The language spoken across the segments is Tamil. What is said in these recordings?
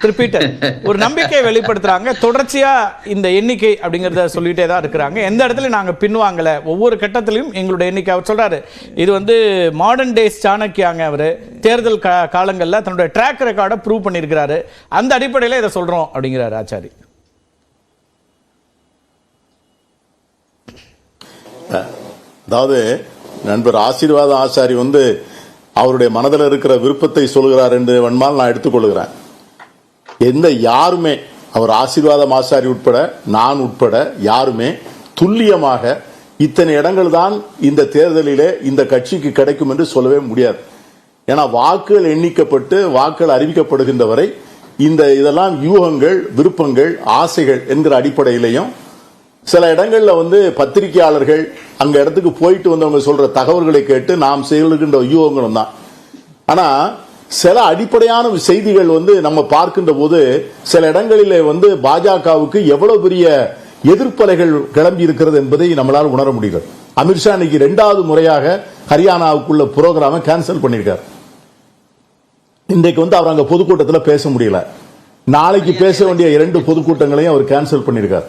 பீட்டர் ஒரு நம்பிக்கையை வெளிப்படுத்துறாங்க. தொடர்ச்சியா இந்த எண்ணிக்கை அப்படிங்கறத சொல்லிட்டே தான் இருக்கிறாங்க. எந்த இடத்துல நாங்க பின்வாங்கல, ஒவ்வொரு கட்டத்திலையும் எங்களுடைய எண்ணிக்கை. அவர் சொல்றாரு இது மாடர்ன் டேஸ் சாணக்கியாங்க. அவரு தேர்தல் காலங்களில் தன்னுடைய ட்ராக் ரெக்கார்டை ப்ரூவ் பண்ணியிருக்கிறாரு. அந்த அடிப்படையில் இதை சொல்றோம் அப்படிங்கிறாரு ஆச்சாரி. அதாவது நண்பர் ஆசீர்வாத ஆச்சாரி அவருடைய மனதில் இருக்கிற விருப்பத்தை சொல்கிறார் என்று வன்மால் நான் எடுத்துக்கொள்கிறேன். யாருமே அவர் ஆசீர்வாதம் ஆச்சாரி உட்பட நான் உட்பட யாருமே துல்லியமாக இத்தனை இடங்கள் தான் இந்த தேர்தலிலே இந்த கட்சிக்கு கிடைக்கும் என்று சொல்லவே முடியாது. ஏன்னா வாக்குகள் எண்ணிக்கப்பட்டு வாக்குகள் அறிவிக்கப்படுகின்ற வரை இதெல்லாம் யூகங்கள், விருப்பங்கள், ஆசைகள் என்கிற அடிப்படையிலையும் சில இடங்கள்ல பத்திரிகையாளர்கள் அங்க இடத்துக்கு போயிட்டு வந்தவங்க சொல்ற தகவல்களை கேட்டு நாம் செய்கின்ற யூகங்களும் தான். ஆனா சில அடிப்படையான செய்திகள் நம்ம பார்க்கின்ற போது சில இடங்களிலே பாஜகவுக்கு எவ்வளவு பெரிய எதிர்ப்பலைகள் கிளம்பி இருக்கிறது என்பதை நம்மளால் உணர முடிகிறது. அமித்ஷா இன்னைக்கு 2வது முறையாக ஹரியானாவுக்குள்ள புரோகிராமை கேன்சல் பண்ணிருக்கார். இன்றைக்கு அவர் அங்க பொதுக்கூட்டத்தில் பேச முடியல. நாளைக்கு பேச வேண்டிய 2 பொதுக்கூட்டங்களையும் அவர் கேன்சல் பண்ணிருக்கார்.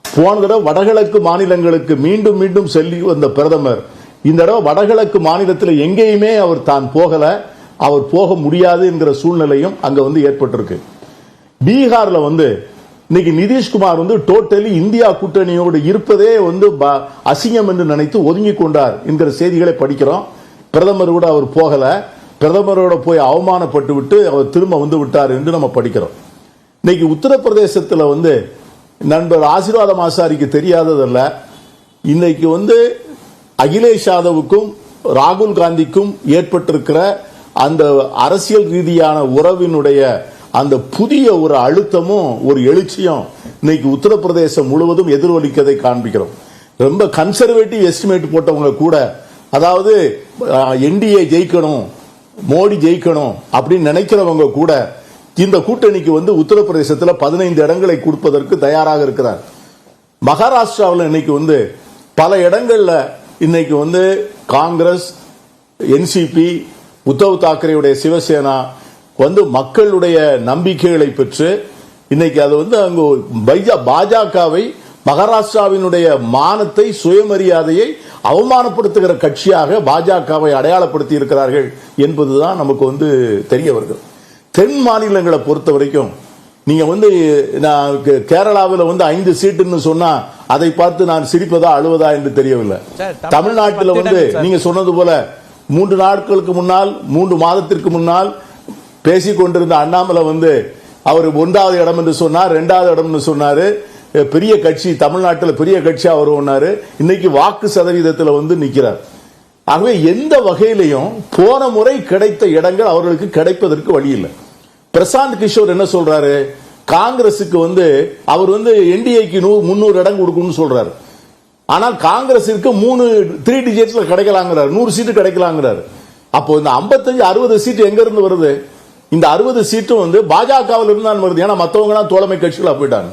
போன தடவை வடகிழக்கு மாநிலங்களுக்கு மீண்டும் மீண்டும் செல்லி வந்த பிரதமர் இந்த தடவை வடகிழக்கு மாநிலத்தில் எங்கேயுமே அவர் தான் போகல, அவர் போக முடியாது என்கிற சூழ்நிலையும் அங்க ஏற்பட்டிருக்கு. பீகார்ல இன்னைக்கு நிதிஷ்குமார் டோட்டலி இந்தியா கூட்டணியோடு இருப்பதே அசிங்கம் என்று நினைத்து ஒதுங்கி கொண்டார் என்கிற செய்திகளை படிக்கிறோம். பிரதமர் கூட அவர் போகல, பிரதமரோட போய் அவமானப்பட்டு விட்டு அவர் திரும்ப விட்டார் என்று நம்ம படிக்கிறோம். இன்னைக்கு உத்தரப்பிரதேசத்தில் நண்பர் ஆசீர்வாதம் ஆசாரிக்கு தெரியாததல்ல, இன்னைக்கு அகிலேஷ் யாதவுக்கும் ராகுல் காந்திக்கும் ஏற்பட்டிருக்கிற அந்த அரசியல் ரீதியான உறவினுடைய அந்த புதிய ஒரு அழுத்தமும் ஒரு எழுச்சியும் இன்னைக்கு உத்தரப்பிரதேசம் முழுவதும் எதிரொலிக்கதை காண்பிக்கிறோம். ரொம்ப கன்சர்வேட்டிவ் எஸ்டிமேட் போட்டவங்க கூட, அதாவது என்டிஏ ஜெயிக்கணும், மோடி ஜெயிக்கணும் அப்படின்னு நினைக்கிறவங்க கூட இந்த கூட்டணிக்கு உத்தரப்பிரதேசத்தில் 15 இடங்களை கொடுப்பதற்கு தயாராக இருக்கிறார். மகாராஷ்டிராவில் இன்னைக்கு பல இடங்கள்ல இன்னைக்கு காங்கிரஸ், என்சிபி, உத்தவ் தாக்கரேயுடைய சிவசேனா மக்களுடைய நம்பிக்கைகளை பெற்று இன்னைக்கு அது அங்கு பாஜகவை மகாராஷ்டிராவினுடைய மானத்தை, சுயமரியாதையை அவமானப்படுத்துகிற கட்சியாக பாஜகவை அடையாளப்படுத்தி இருக்கிறார்கள் என்பதுதான் நமக்கு தெரிய வருகிறது. தென் மாநிலங்களை பொறுத்த வரைக்கும் நீங்க கேரளாவில் 5 சீட்டுன்னு சொன்னா அதை பார்த்து நான் சிரிப்பதா அழுவதா என்று தெரியவில்லை. தமிழ்நாட்டில் நீங்க சொன்னது போல 3 நாட்களுக்கு முன்னால், 3 மாதத்திற்கு முன்னால் பேசிக் கொண்டிருந்த அண்ணாமலை அவர் 1வது இடம் என்று சொன்னார், 2வது இடம் என்று சொன்னாரு. பெரிய கட்சி, தமிழ்நாட்டில் பெரிய கட்சி அவர் ஒன்னாரு. இன்னைக்கு வாக்கு சதவீதத்தில் நிக்கிறார். ஆகவே எந்த வகையிலையும் போன முறை கிடைத்த இடங்கள் அவர்களுக்கு கிடைப்பதற்கு வழி இல்லை. பிரசாந்த் கிஷோர் என்ன சொல்றாரு, காங்கிரசுக்கு அவர் என்டிஏக்கு 300 இடம் கொடுக்கணும்னு சொல்றாரு. ஆனால் காங்கிரசிற்கு 3 டிஜிட்ல கிடைக்கலாங்கிறார், 100 சீட்டு கிடைக்கலாங்கிறார். அப்போ இந்த 55-60 சீட்டு எங்க இருந்து வருது? இந்த 60 சீட்டும் பாஜகவில் இருந்தான் வருது. ஏன்னா மற்றவங்க எல்லாம் தோழமை கட்சிகளா போயிட்டாங்க.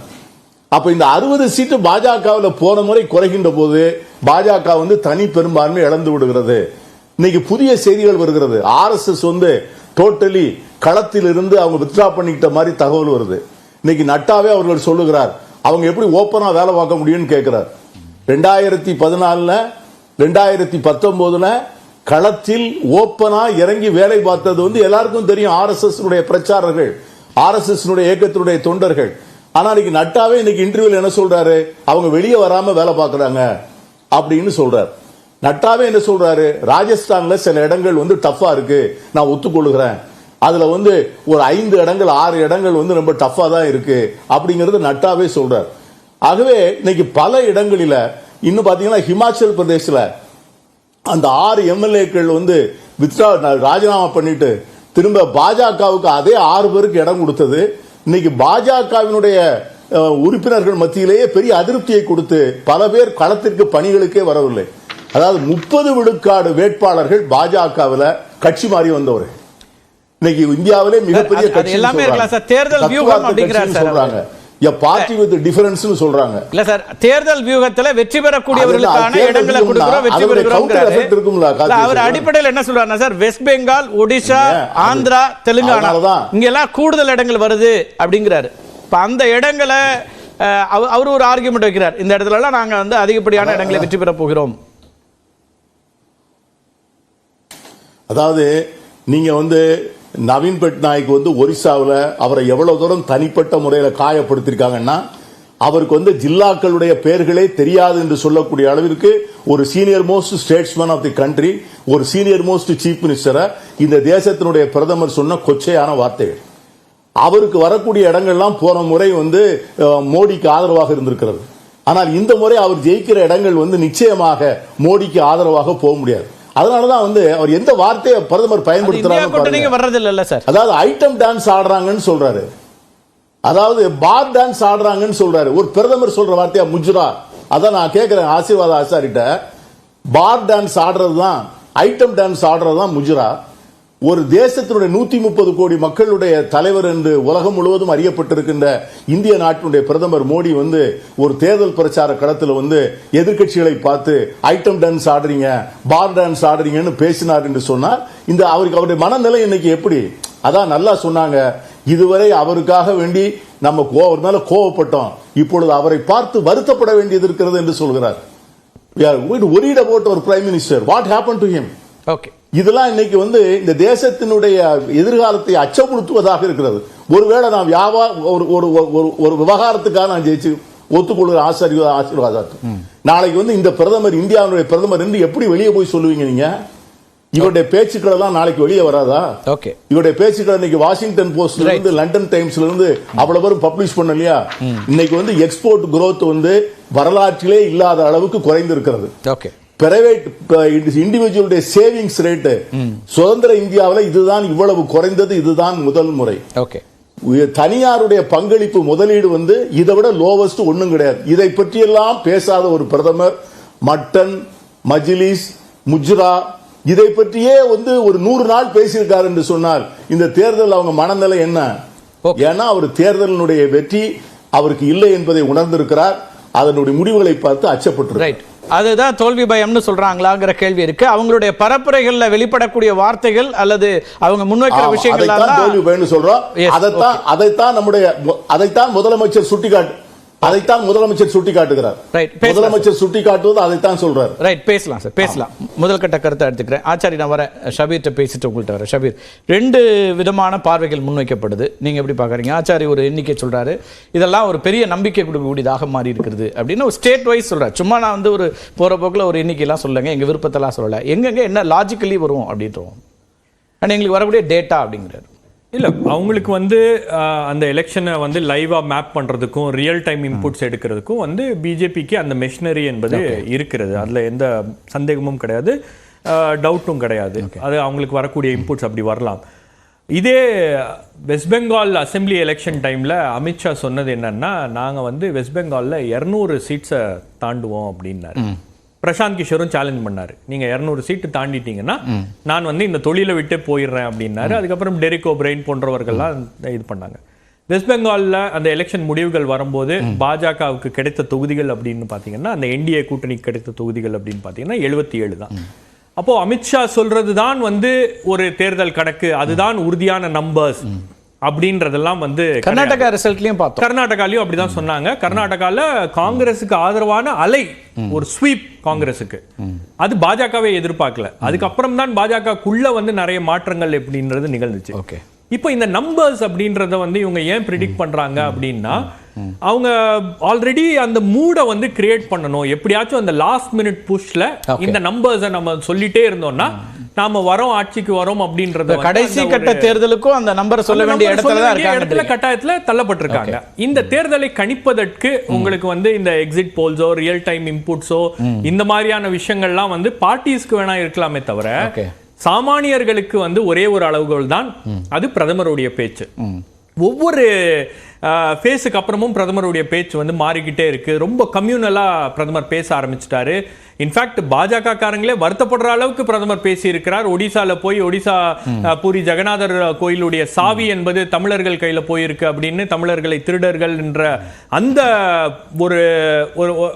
அப்ப இந்த 60 சீட்டு பாஜகவில் போன முறை குறைகின்ற போது பாஜக தனி பெரும்பான்மை இழந்து விடுகிறது. இன்னைக்கு புதிய செய்திகள் வருகிறது. RSS டோட்டலி களத்தில் இருந்து அவங்க வித்ரா பண்ணிக்கிட்ட மாதிரி தகவல் வருது. இன்னைக்கு நட்டாவே அவர்கள் சொல்லுகிறார், அவங்க எப்படி ஓப்பனா வேலை பார்க்க முடியும்னு கேட்கிறார். 2014 2019 களத்தில் ஓப்பனா இறங்கி வேலை பார்த்தது எல்லாருக்கும் தெரியும். RSS பிரச்சாரர்கள், RSS இயக்கத்தினுடைய தொண்டர்கள். ஆனா இன்னைக்கு நட்டாவே இன்னைக்கு இன்டர்வியூல என்ன சொல்றாரு, அவங்க வெளியே வராம வேலை பார்க்கறாங்க அப்படின்னு சொல்றாரு. நட்டாவே என்ன சொல்றாரு, ராஜஸ்தான்ல சில இடங்கள் டஃபா இருக்கு, நான் ஒத்துக்கொள்கிறேன். அதுல ஒரு 5 இடங்கள் 6 இடங்கள் ரொம்ப டஃபா தான் இருக்கு அப்படிங்கறது நட்டாவே சொல்றார். ஆகவே இன்னைக்கு பல இடங்களில இன்னும் பாத்தீங்கன்னா ஹிமாச்சல் பிரதேசல அந்த 6 எம்எல்ஏக்கள் ராஜினாமா பண்ணிட்டு திரும்ப பாஜகவுக்கு அதே 6 பேருக்கு இடம் கொடுத்தது இன்னைக்கு பாஜகவினுடைய உறுப்பினர்கள் மத்தியிலேயே பெரிய அதிருப்தியை கொடுத்து பல பேர் களத்திற்கு பணிகளுக்கே வரவில்லை. அதாவது 30 விழுக்காடு வேட்பாளர்கள் பாஜகவில் கட்சி மாறி வந்தவர். இன்னைக்கு இந்தியாவிலே மிகப்பெரிய கட்சி சொல்றாங்க. a party with difference னு சொல்றாங்க. இல்ல சார், தேர்தல் வியூகத்துல வெற்றி பெறக்கூடியவர்களுக்கான இடங்களை கொடுக்கிறோம், வெற்றி பெறுகிறோம். அவர் அடிப்படையில் என்ன சொல்றாருன்னா சார், வெஸ்ட் பெங்கால், ஒடிஷா, ஆந்திரா, தெலுங்கானா இங்க எல்லாம் கூடுதல் இடங்கள் வருது அப்படிங்கிறாரு. இப்ப அந்த இடங்களை அவர் ஒரு ஆர்குமெண்ட் வைக்கிறார், இந்த இடத்துல எல்லாம் நாங்க வந்து அதிகப்படியான இடங்களை வெற்றி பெற போகிறோம். அதாவது நீங்க வந்து நவீன் பட்நாயக் வந்து ஒரிசாவில் அவரை எவ்வளவு தூரம் தனிப்பட்ட முறையில் காயப்படுத்திருக்காங்கன்னா, அவருக்கு வந்து ஜில்லாக்களுடைய பெயர்களே தெரியாது என்று சொல்லக்கூடிய அளவிற்கு ஒரு senior most statesman of the country, ஒரு சீனியர் மோஸ்ட் சீஃப் மினிஸ்டரை இந்த தேசத்தினுடைய பிரதமர் சொன்ன கொச்சையான வார்த்தைகள். அவருக்கு வரக்கூடிய இடங்கள்லாம் போன முறை வந்து மோடிக்கு ஆதரவாக இருந்திருக்கிறது. ஆனால் இந்த முறை அவர் ஜெயிக்கிற இடங்கள் வந்து நிச்சயமாக மோடிக்கு ஆதரவாக போக முடியாது. அதனாலதான் வந்து அவர் எந்த வார்த்தையை பிரதமர் பயன்படுத்துறாரு, அதாவது ஐட்டம் டான்ஸ் ஆடுறாங்கன்னு சொல்றாரு, அதாவது பார் டான்ஸ் ஆடுறாங்கன்னு சொல்றாரு. ஒரு பிரதமர் சொல்ற வார்த்தையா முஜ்ரா? அதான் நான் கேட்கிறேன் ஆசீர்வாத ஆசாரிட்ட, பார் டான்ஸ் ஆடுறதுதான், ஐட்டம் டான்ஸ் ஆடுறதுதான் முஜ்ரா? ஒரு தேசத்தினுடைய 130 கோடி மக்களுடைய தலைவர் என்று உலகம் முழுவதும் அறியப்பட்டிருக்கின்ற இந்திய நாட்டினுடைய பிரதமர் மோடி வந்து ஒரு தேர்தல் பிரச்சார களத்தில் வந்து எதிர்கட்சிகளை பார்த்து ஐட்டம் டான்ஸ் ஆடுறீங்க, பார் டான்ஸ் ஆடுறீங்கன்னு பேசினார் என்று சொன்னார். இந்த அவருடைய மனநிலை இன்னைக்கு எப்படி? அதான் நல்லா சொன்னாங்க, இதுவரை அவருக்காக வேண்டி நம்ம அவர் மேல கோவப்பட்டோம், இப்பொழுது அவரை பார்த்து வருத்தப்பட வேண்டியது இருக்கிறது என்று சொல்கிறார். We are worried about our prime minister. What happened to him? Okay. இதெல்லாம் இன்னைக்கு வந்து இந்த தேசத்தினுடைய எதிர்காலத்தை அச்சப்படுத்துவதாக இருக்கிறது. ஒருவேளை நான் ஒரு விவகாரத்துக்காக நான் ஜெயிச்சு ஒத்துக்கொள்கிற ஆசீர்வாதம், நாளைக்கு வந்து இந்த பிரதமர் இந்தியாவுடைய பிரதமர் என்று எப்படி வெளியே போய் சொல்லுவீங்க நீங்க? இவருடைய பேச்சுக்கள் எல்லாம் நாளைக்கு வெளியே வராதா? இவருடைய பேச்சுக்கள் இன்னைக்கு வாஷிங்டன் போஸ்ட்ல இருந்து லண்டன் டைம்ஸ்ல இருந்து அவ்வளவு பேரும் பப்ளிஷ் பண்ணலையா? இன்னைக்கு வந்து எக்ஸ்போர்ட் growth வந்து வரலாற்றிலே இல்லாத அளவுக்கு குறைந்து இருக்கிறது. பிரைவேட் இண்டிவிஜுவலுடைய சேவிங்ஸ் ரேட் சுதந்திர இந்தியாவில் இதுதான் இவ்வளவு குறைந்தது, இதுதான் முதல் முறை. தனியாருடைய பங்களிப்பு முதலீடு வந்து இதை விட லோவஸ்ட் ஒண்ணும் கிடையாது. இதை பற்றியெல்லாம் பேசாத ஒரு பிரதமர் மட்டன், மஜ்லிஸ், முஜ்ரா இதை பற்றியே வந்து ஒரு 100 நாள் பேசியிருக்காரு என்று சொன்னால் இந்த தேர்தல் அவங்க மனநிலை என்ன? ஏன்னா அவர் தேர்தலினுடைய வெற்றி அவருக்கு இல்லை என்பதை உணர்ந்திருக்கிறார். அதனுடைய முடிவுகளை பார்த்து அச்சப்பட்டு அதுதான் தோல்வி பயம்னு சொல்றாங்களாங்கிற கேள்வி இருக்கு. அவங்களுடைய பரப்புரைகள்ல வெளிப்படக்கூடிய வார்த்தைகள் அல்லது அவங்க முன்வைக்கிற விஷயங்கள் தோல்வி பயம்னு சொல்றோம். அதைத்தான் முதலமைச்சர் சுட்டிக்காட்டுகிறார். முதலமைச்சர் சுட்டிக்காட்டுவது அதைத்தான் சொல்றார். ரைட், பேசலாம் சார், பேசலாம். முதல் கட்ட கருத்தை எடுத்துக்கிறேன். ஆச்சாரி, நான் வர ஷபீர்ட்ட பேசிட்டு உங்கள்கிட்ட வர. ஷபீர், 2 விதமான பார்வைகள் முன்வைக்கப்படுது, நீங்க எப்படி பாக்குறீங்க? ஆச்சாரி ஒரு எண்ணிக்கை சொல்றாரு, இதெல்லாம் ஒரு பெரிய நம்பிக்கை கொடுக்கக்கூடியதாக மாறி இருக்கிறது அப்படின்னு ஒரு ஸ்டேட் வைஸ் சொல்றாரு. சும்மா நான் வந்து ஒரு போற போக்குல ஒரு எண்ணிக்கையெல்லாம் சொல்லுங்க, எங்க விருப்பத்தெல்லாம் சொல்லல, எங்கெங்க என்ன லாஜிக்கலி வரும் அப்படின்றோம், ஆனால் எங்களுக்கு வரக்கூடிய டேட்டா அப்படிங்கிறாரு. இல்லை, அவங்களுக்கு வந்து அந்த எலெக்ஷனை வந்து லைவாக மேப் பண்ணுறதுக்கும் ரியல் டைம் இன்புட்ஸ் எடுக்கிறதுக்கும் வந்து பிஜேபிக்கு அந்த மெஷினரி என்பது இருக்கிறது. அதில் எந்த சந்தேகமும் கிடையாது, டவுட்டும் கிடையாது. அது அவங்களுக்கு வரக்கூடிய இன்புட்ஸ் அப்படி வரலாம். இதே வெஸ்ட் பெங்கால் அசெம்பிளி எலெக்ஷன் டைமில் அமித்ஷா சொன்னது என்னன்னா, நாங்கள் வந்து வெஸ்ட் பெங்காலில் 200 சீட்ஸை தாண்டுவோம் அப்படின்னாரு. பிரசாந்த் கிஷோரும் சேலஞ்ச் பண்ணாரு, நீங்க 200 சீட்டு தாண்டிட்டீங்கன்னா நான் வந்து இந்த தொழிலை விட்டு போயிடுறேன் அப்படின்னாரு. அதுக்கப்புறம் டெரிக் ஓபிரைன் போன்றவர்கள்லாம் இது பண்ணாங்க. வெஸ்ட் பெங்காலில் அந்த எலெக்ஷன் முடிவுகள் வரும்போது பாஜகவுக்கு கிடைத்த தொகுதிகள் அப்படின்னு பார்த்தீங்கன்னா, அந்த என்டிஏ கூட்டணிக்கு கிடைத்த தொகுதிகள் அப்படின்னு பார்த்தீங்கன்னா 77 தான். அப்போ அமித்ஷா சொல்றது தான் வந்து ஒரு தேர்தல் கணக்கு, அதுதான் உறுதியான நம்பர்ஸ் அப்படின்றதெல்லாம் வந்து கர்நாடகா ரிசல்ட்லயும் பார்த்தோம். கர்நாடகாலையும் அப்படிதான் சொன்னாங்க. கர்நாடகால காங்கிரஸுக்கு ஆதரவான அலை, ஒரு ஸ்வீப் காங்கிரஸுக்கு, அது பாஜகவே எதிர்பார்க்கல. அதுக்கப்புறம் தான் பாஜகக்குள்ள வந்து நிறைய மாற்றங்கள் எப்படின்றது நிகழ்ந்துச்சு. இப்போ இந்த நம்பர்ஸ் அப்படின்றத வந்து இவங்க ஏன் ப்ரிடிக்ட் பண்றாங்க அப்படின்னா, அவங்க ஆல்ரெடி அந்த மூடை வந்து கிரியேட் பண்ணணும். எப்படியாச்சும் அந்த லாஸ்ட் மினிட் புஷ்ல இந்த நம்பர்ஸை நம்ம சொல்லிட்டே இருந்தோம்னா நாம வரோம், ஆட்சிக்கு வரோம் அப்படின்றது கடைசி கட்ட தேர்தலுக்கும் அந்த நம்பரை சொல்ல வேண்டிய இடத்துல கட்டாயத்துல தள்ளப்பட்டிருக்காங்க. இந்த தேர்தலை கணிப்பதற்கு உங்களுக்கு வந்து இந்த எக்ஸிட் போல்ஸோ ரியல் டைம் இன்புட்ஸோ இந்த மாதிரியான விஷயங்கள்லாம் வந்து பார்ட்டிஸ்க்கு வேணா இருக்கலாமே தவிர சாமானியர்களுக்கு வந்து ஒரே ஒரு அளவுகோல் தான், அது பிரதமருடைய பேச்சு. ஒவ்வொரு ஃபேஸுக்கு அப்புறமும் பிரதமருடைய பேச்சு வந்து மாறிக்கிட்டே இருக்கு. ரொம்ப கம்யூனலா பிரதமர் பேச ஆரம்பிச்சிட்டாரு. இன்ஃபேக்ட் பாஜக காரங்களே வருத்தப்படுற அளவுக்கு பிரதமர் பேசி இருக்கிறார். ஒடிசால போய் ஒடிசா பூரி ஜெகநாதர் கோயிலுடைய சாவி என்பது தமிழர்கள் கையில போயிருக்கு அப்படின்னு, தமிழர்களை திருடர்கள் என்ற அந்த ஒரு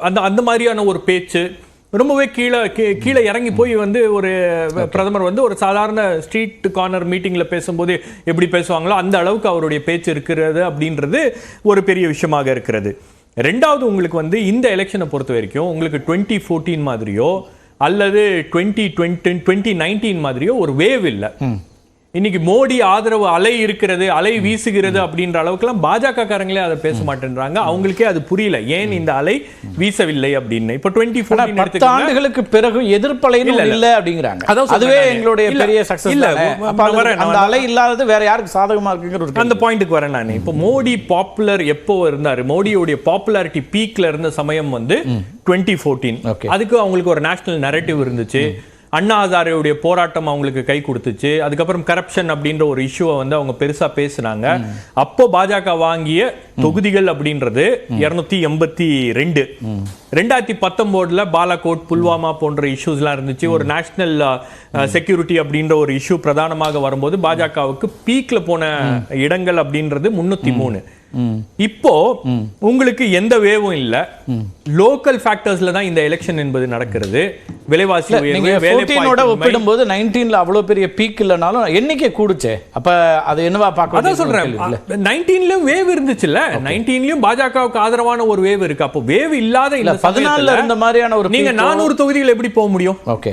அந்த மாதிரியான ஒரு பேச்சு ரொம்பவே கீழே இறங்கி போய் வந்து ஒரு பிரதமர் வந்து ஒரு சாதாரண ஸ்ட்ரீட் கார்னர் மீட்டிங்ல பேசும்போது எப்படி பேசுவாங்களோ அந்த அளவுக்கு அவருடைய பேச்சு இருக்கிறது அப்படின்றது ஒரு பெரிய விஷயமாக இருக்கிறது. ரெண்டாவது, உங்களுக்கு வந்து இந்த எலெக்ஷனை பொறுத்த வரைக்கும் உங்களுக்கு 2014 மாதிரியோ அல்லது 2019 மாதிரியோ ஒரு வேவ் இல்லை. இன்னைக்கு மோடி ஆதரவு அலை இருக்கிறது, அலை வீசுகிறது அப்படின்ற அளவுக்குலாம் பாஜக காரங்களே அதை பேச மாட்டேன்றாங்க. அவங்களுக்கே அது புரியல ஏன் இந்த அலை வீசவில்லை அப்படின்னு. இப்ப 2014 ஆண்டுகளுக்கு பிறகு எதிர்ப்பலைன்னு இல்ல அப்படிங்கிறாங்க. அதுவே எங்களுடைய பெரிய சக்சஸ் இல்ல. அந்த அலை இல்லாதது வேற யாருக்கு சாதகமா இருக்குங்கிற அந்த பாயிண்ட்க்கு வரேன் நான். இப்போ மோடி பாப்புலர் எப்போ இருந்தாரு, மோடியோட பாப்புலாரிட்டி பீக்ல இருந்த சமயம் வந்து 2014. அதுக்கு அவங்களுக்கு ஒரு நேஷனல் நரேட்டிவ் இருந்துச்சு. அண்ணா ஹசாரேவுடைய போராட்டம் அவங்களுக்கு கை கொடுத்துச்சு. அதுக்கப்புறம் கரப்ஷன் அப்படின்ற ஒரு இஷ்யூவை வந்து அவங்க பெருசா பேசுனாங்க. அப்போ பாஜக வாங்கிய தொகுதிகள் அப்படின்றது 282. 2019 பாலாகோட், புல்வாமா போன்ற இஷ்யூஸ்லாம் இருந்துச்சு. ஒரு நேஷனல் செக்யூரிட்டி அப்படின்ற ஒரு இஷ்யூ பிரதானமாக வரும்போது பாஜகவுக்கு பீக்ல போன இடங்கள் அப்படின்றது 303. இப்போ உங்களுக்கு எந்த வேவும் இல்ல. லோக்கல் ஃபேக்டர்ஸ்ல தான் இந்த எலெக்ஷன் என்பது நடக்கிறது. விலைவாசி ஒப்பிடும்போது 19ல அவ்வளவு பெரிய பீக் இல்லனாலும் எண்ணிக்கை கூடுச்சே. அப்ப அது என்னவா பார்க்க, அதான் சொல்றேன். 19லயும் வேவ் இருந்துச்சுல்ல, 19லயும் பாஜகவுக்கு ஆதரவான ஒரு வேவ் இருக்கு. அப்போ வேவ் இல்லாத இந்த 14ல இருந்த மாதிரியான ஒரு நீங்க 400 தொகுதிகள் எப்படி போக முடியும்? ஓகே.